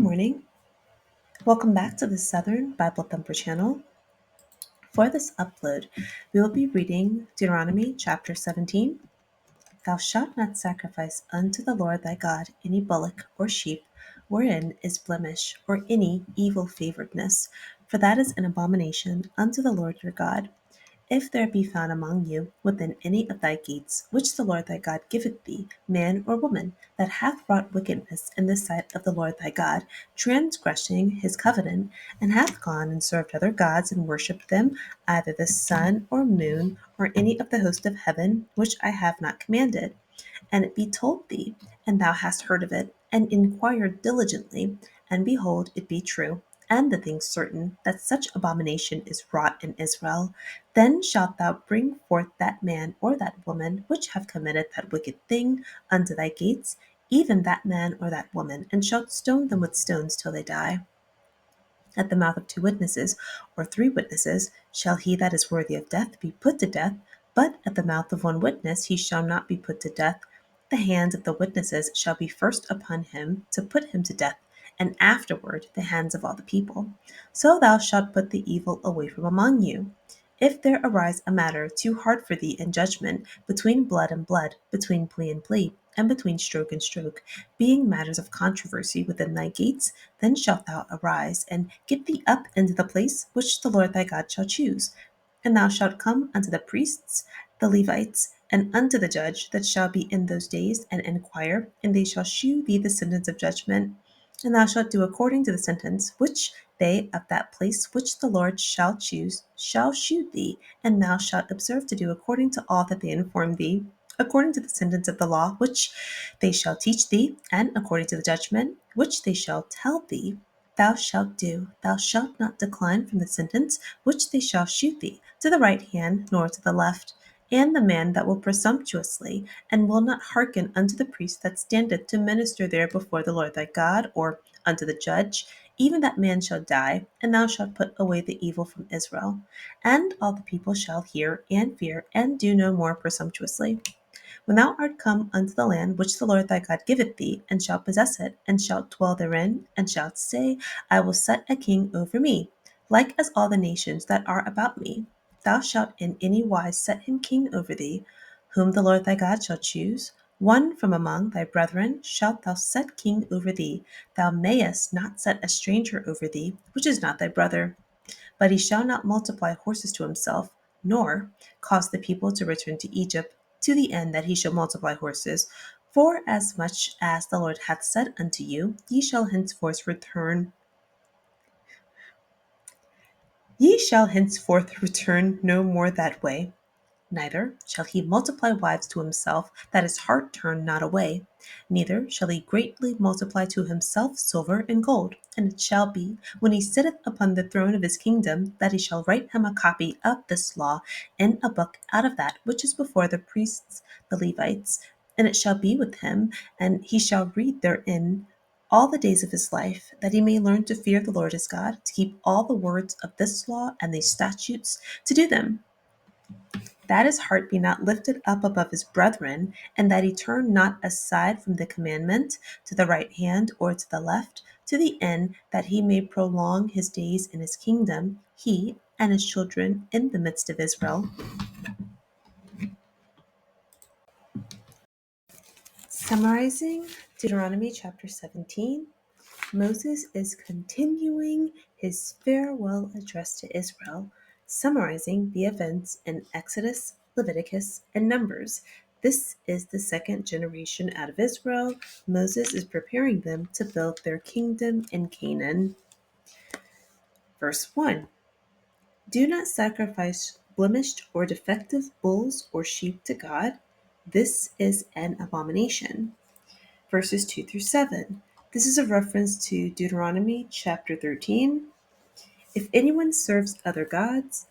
morning. Welcome back to the Southern Bible Thumper channel. For this upload, we will be reading Deuteronomy chapter 17. Thou shalt not sacrifice unto the Lord thy God any bullock or sheep, wherein is blemish, or any evil favoredness, for that is an abomination unto the Lord your God. If there be found among you within any of thy gates, which the Lord thy God giveth thee, man or woman, that hath wrought wickedness in the sight of the Lord thy God, transgressing his covenant, and hath gone and served other gods and worshipped them, either the sun or moon, or any of the host of heaven, which I have not commanded, and it be told thee, and thou hast heard of it, and inquired diligently, and behold, it be true, and the thing certain, that such abomination is wrought in Israel, then shalt thou bring forth that man or that woman which have committed that wicked thing unto thy gates, even that man or that woman, and shalt stone them with stones till they die. At the mouth of two witnesses, or three witnesses, shall he that is worthy of death be put to death, but at the mouth of one witness he shall not be put to death. The hands of the witnesses shall be first upon him to put him to death, and afterward the hands of all the people. So thou shalt put the evil away from among you. If there arise a matter too hard for thee in judgment, between blood and blood, between plea and plea, and between stroke and stroke, being matters of controversy within thy gates, then shalt thou arise, and get thee up into the place which the Lord thy God shall choose. And thou shalt come unto the priests, the Levites, and unto the judge that shall be in those days, and inquire, and they shall shew thee the sentence of judgment. And thou shalt do according to the sentence which they of that place which the Lord shall choose shall shew thee, and thou shalt observe to do according to all that they inform thee, according to the sentence of the law which they shall teach thee, and according to the judgment which they shall tell thee. Thou shalt do. Thou shalt not decline from the sentence which they shall shew thee, to the right hand nor to the left. And the man that will presumptuously, and will not hearken unto the priest that standeth to minister there before the Lord thy God, or unto the judge, even that man shall die, and thou shalt put away the evil from Israel. And all the people shall hear and fear, and do no more presumptuously. When thou art come unto the land which the Lord thy God giveth thee, and shalt possess it, and shalt dwell therein, and shalt say, I will set a king over me, like as all the nations that are about me, thou shalt in any wise set him king over thee, whom the Lord thy God shall choose. One from among thy brethren shalt thou set king over thee. Thou mayest not set a stranger over thee, which is not thy brother. But he shall not multiply horses to himself, nor cause the people to return to Egypt, to the end that he shall multiply horses. For as much as the Lord hath said unto you, ye shall henceforth return no more that way. Neither shall he multiply wives to himself, that his heart turn not away. Neither shall he greatly multiply to himself silver and gold. And it shall be, when he sitteth upon the throne of his kingdom, that he shall write him a copy of this law in a book out of that which is before the priests, the Levites. And it shall be with him, and he shall read therein all the days of his life, that he may learn to fear the Lord his God, to keep all the words of this law and these statutes, to do them, that his heart be not lifted up above his brethren, and that he turn not aside from the commandment to the right hand or to the left, to the end that he may prolong his days in his kingdom, he and his children in the midst of Israel. Summarizing Deuteronomy chapter 17, Moses is continuing his farewell address to Israel, summarizing the events in Exodus, Leviticus, and Numbers. This is the second generation out of Israel. Moses is preparing them to build their kingdom in Canaan. Verse 1. Do not sacrifice blemished or defective bulls or sheep to God. This is an abomination. Verses 2 through 7. This is a reference to Deuteronomy chapter 13. If anyone serves other gods,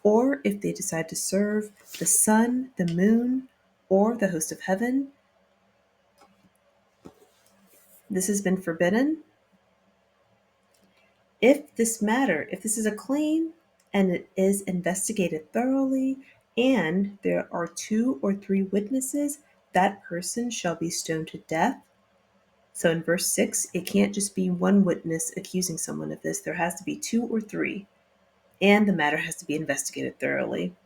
or if they decide to serve the sun, the moon, or the host of heaven, this has been forbidden. If this is a claim and it is investigated thoroughly, and there are 2 or 3 witnesses, that person shall be stoned to death. So in verse 6, it can't just be one witness accusing someone of this. There has to be 2 or 3, and the matter has to be investigated thoroughly.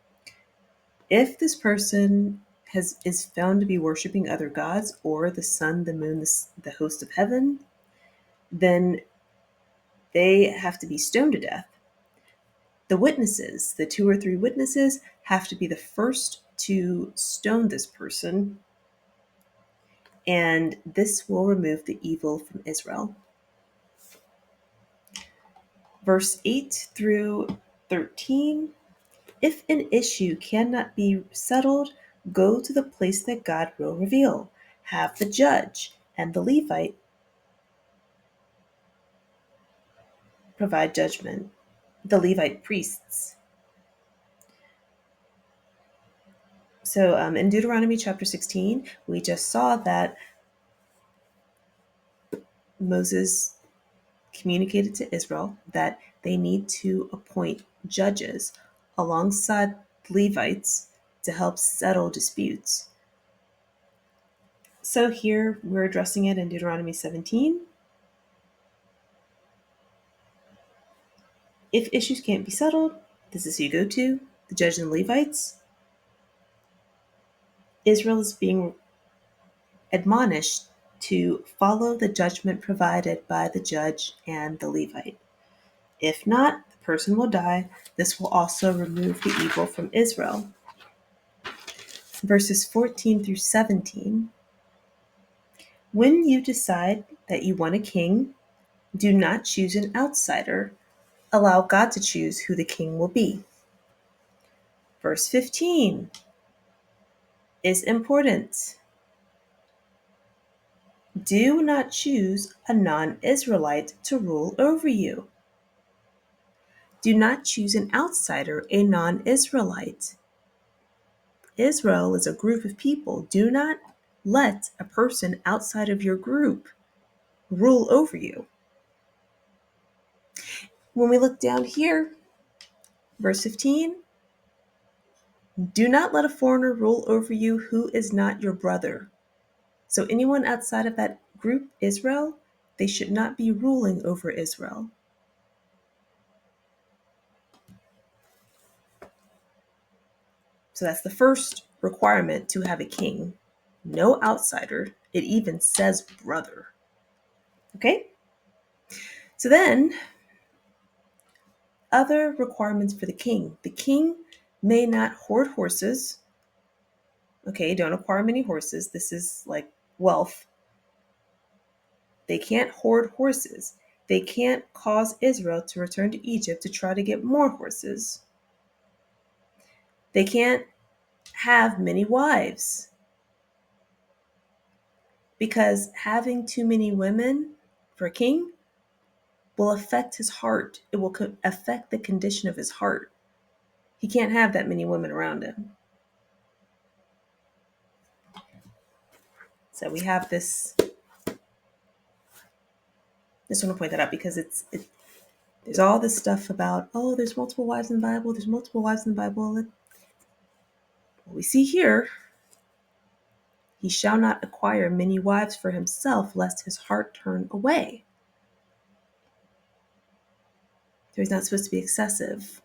If this person is found to be worshiping other gods or the sun, the moon, the host of heaven, then they have to be stoned to death. The witnesses, the 2 or 3 witnesses, have to be the first to stone this person, and this will remove the evil from Israel. Verse 8 through 13. If an issue cannot be settled, go to the place that God will reveal. Have the judge and the Levite provide judgment. The Levite priests. So in Deuteronomy chapter 16, we just saw that Moses communicated to Israel that they need to appoint judges alongside Levites to help settle disputes. So here we're addressing it in Deuteronomy 17. If issues can't be settled, this is who you go to, the judge and the Levites. Israel is being admonished to follow the judgment provided by the judge and the Levite. If not, the person will die. This will also remove the evil from Israel. Verses 14 through 17. When you decide that you want a king, do not choose an outsider. Allow God to choose who the king will be. Verse 15 is important. Do not choose a non-Israelite to rule over you. Do not choose an outsider, a non-Israelite. Israel is a group of people. Do not let a person outside of your group rule over you. When we look down here, verse 15, do not let a foreigner rule over you who is not your brother. So anyone outside of that group, Israel, they should not be ruling over Israel. So that's the first requirement to have a king. No outsider. It even says brother. Okay? So then, other requirements for the king. The king may not hoard horses. Okay, don't acquire many horses. This is like wealth. They can't hoard horses. They can't cause Israel to return to Egypt to try to get more horses. They can't have many wives, because having too many women for a king will affect his heart. It will affect the condition of his heart. He can't have that many women around him. So we have this. I just want to point that out because there's all this stuff about, oh, there's multiple wives in the Bible. There's multiple wives in the Bible. What we see here, he shall not acquire many wives for himself, lest his heart turn away. So he's not supposed to be excessive.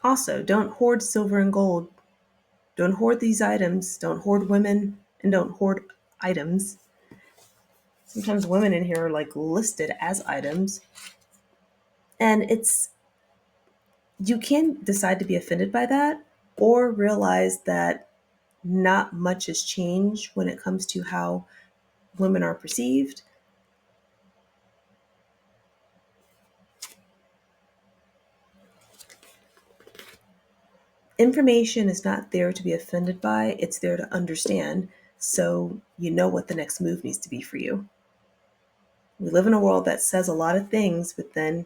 Also, don't hoard silver and gold. Don't hoard these items. Don't hoard women, and don't hoard items. Sometimes women in here are like listed as items. And you can decide to be offended by that, or realize that not much has changed when it comes to how women are perceived. Information is not there to be offended by, it's there to understand, so you know what the next move needs to be for you. We live in a world that says a lot of things, but then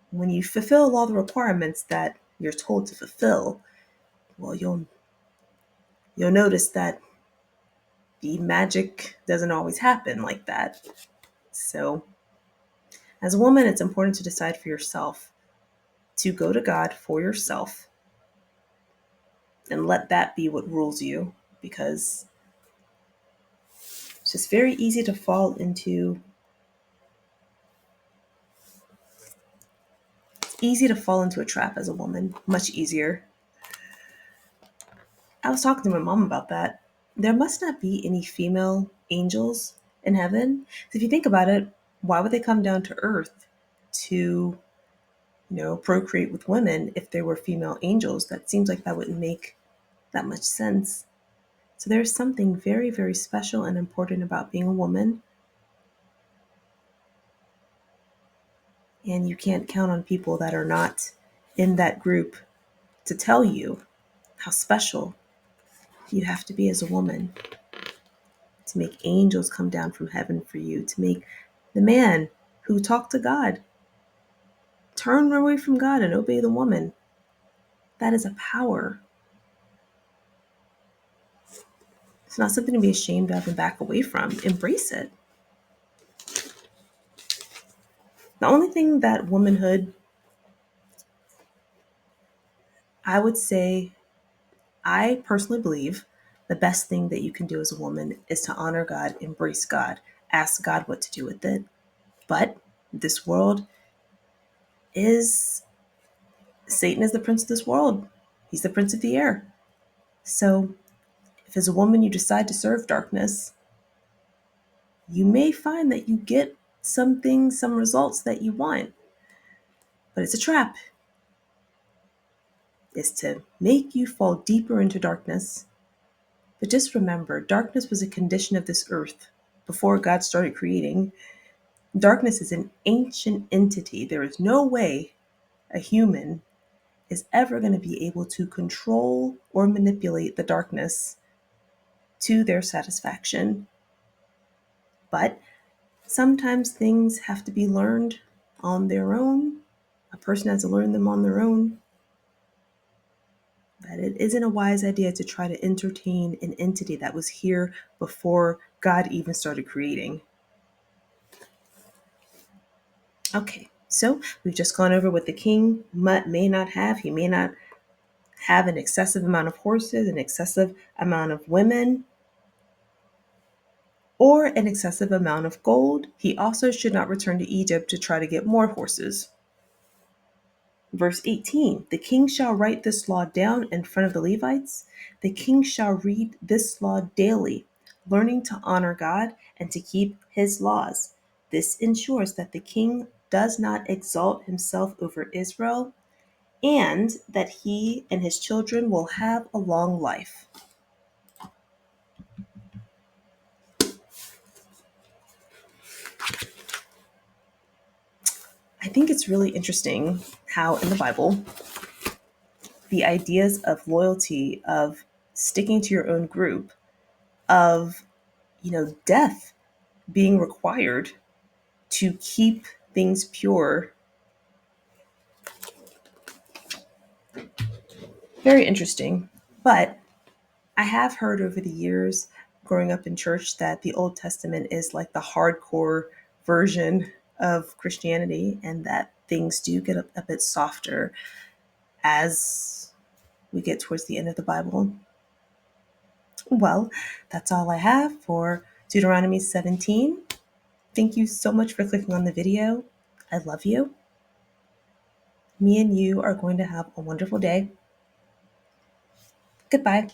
when you fulfill all the requirements that you're told to fulfill, well, you'll notice that the magic doesn't always happen like that. So, as a woman, it's important to decide for yourself, to go to God for yourself, and let that be what rules you, because It's just very easy to fall into a trap as a woman, much easier. I was talking to my mom about that. There must not be any female angels in heaven. So if you think about it, why would they come down to earth to, procreate with women if there were female angels? That seems like that wouldn't make that much sense. So there's something very, very special and important about being a woman. And you can't count on people that are not in that group to tell you how special you have to be as a woman, to make angels come down from heaven for you, to make the man who talked to God turn away from God and obey the woman. That is a power. It's not something to be ashamed of and back away from. Embrace it. The only thing that womanhood, I would say, I personally believe the best thing that you can do as a woman is to honor God, embrace God, ask God what to do with it. But this world is, Satan is the prince of this world. He's the prince of the air. So if as a woman you decide to serve darkness, you may find that you get some things, some results that you want. But it's a trap. It's to make you fall deeper into darkness. But just remember, darkness was a condition of this earth before God started creating. Darkness is an ancient entity. There is no way a human is ever going to be able to control or manipulate the darkness to their satisfaction. But sometimes things have to be learned on their own. A person has to learn them on their own. But it isn't a wise idea to try to entertain an entity that was here before God even started creating. Okay, so we've just gone over what the king may not have. He may not have an excessive amount of horses, an excessive amount of women, or an excessive amount of gold. He also should not return to Egypt to try to get more horses. Verse 18, the king shall write this law down in front of the Levites. The king shall read this law daily, learning to honor God and to keep his laws. This ensures that the king does not exalt himself over Israel, and that he and his children will have a long life. I think it's really interesting how in the Bible, the ideas of loyalty, of sticking to your own group, of, death being required to keep things pure. Very interesting. But I have heard over the years growing up in church that the Old Testament is like the hardcore version of Christianity, and that things do get a bit softer as we get towards the end of the Bible. Well, that's all I have for Deuteronomy 17. Thank you so much for clicking on the video. I love you. Me and you are going to have a wonderful day. Goodbye.